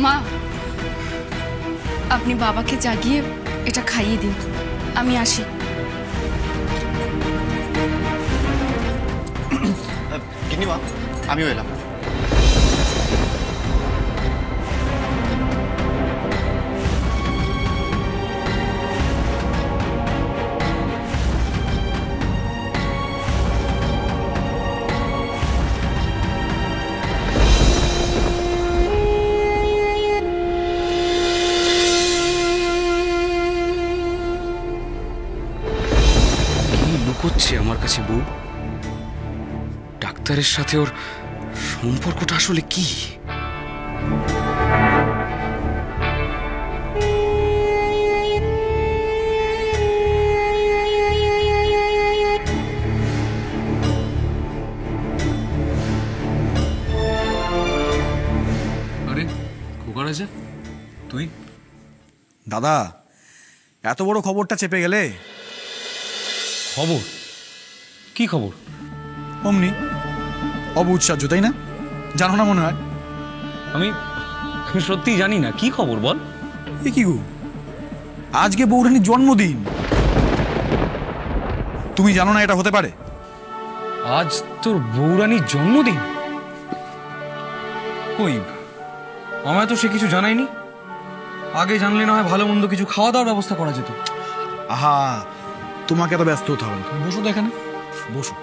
মা, আপনি বাবাকে জাগিয়ে এটা খাইয়ে দিন, আমি আসি। গিন্নিমা, আমিও এলাম। করছে আমার কাছে বউ? ডাক্তারের সাথে ওর সম্পর্কটা আসলে কি? আরে খোকা রাজা, তুই? দাদা, এত বড় খবরটা চেপে গেলে? খবর? কি খবর? অমনি অবুৎসাহ্য, তাই না? জানো না মনে হয়? আমি সত্যি জানি না, কি খবর বল। এ কি গো, আজকে বৌরানীর জন্মদিন। তুমি জানো না এটা হতে পারে? আজ তোর বৌরানীর জন্মদিন? কই, আমায় তো সে কিছু জানায়নি। আগে জানলে না হয় ভালো মন্দ কিছু খাওয়া দাওয়ার ব্যবস্থা করা যেত। আহা, তোমাকে এত ব্যস্ত হতে হবে না, তুমি বসো তো এখানে, বসো।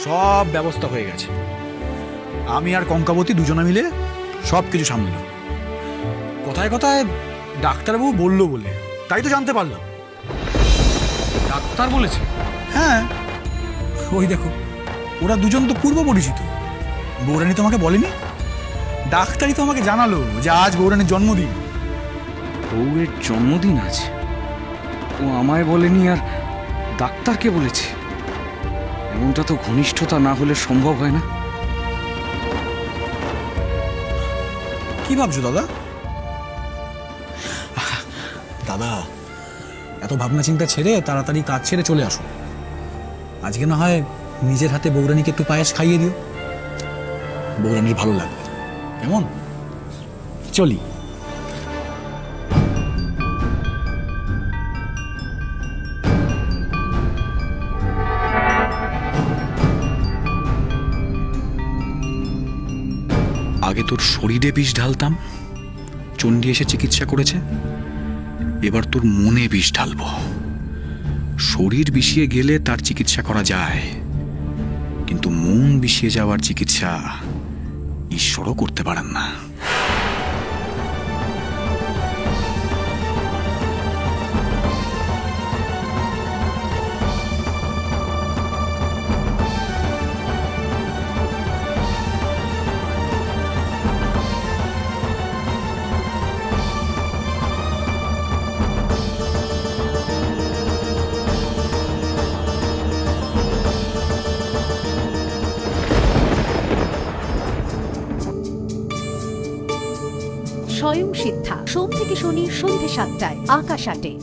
সব ব্যবস্থা হয়ে গেছে। আমি আর কঙ্কাবতী দুজনে মিলে সব কিছু সামলাম। কথায় কথায় ডাক্তারবাবু বললো বলে তাই তো জানতে পারলাম। ডাক্তার বলেছে? হ্যাঁ, ওই দেখো, ওরা দুজন তো পূর্ব পরিচিত। বৌরানী তোমাকে বলেনি? ডাক্তারই তো আমাকে জানালো যে আজ বৌরানীর জন্মদিন। বউয়ের জন্মদিন আছে, ও আমায় বলেনি আর ডাক্তারকে বলেছে? এমনটা তো ঘনিষ্ঠতা না হলে সম্ভব হয় না। কি ভাবছো দাদা? দাদা, এত ভাবনা চিন্তা ছেড়ে তাড়াতাড়ি কাজ ছেড়ে চলে আসো। আজকে না হয় নিজের হাতে বৌরানীকে একটু পায়েস খাইয়ে দিও, বৌরানীর ভালো লাগবে। কেমন? চলি। আগে তোর শরীরে বিষ ঢালতাম, চণ্ডী এসে চিকিৎসা করেছে। এবার তোর মনে বিষ ঢালবো। শরীর বিষিয়ে গেলে তার চিকিৎসা করা যায়, কিন্তু মন বিষিয়ে যাওয়ার চিকিৎসা ঈশ্বরও করতে পারেন না। স্বয়ং সিদ্ধা, সোম থেকে শনি সন্ধ্যে ৭টায়, আকাশ ৮-এ।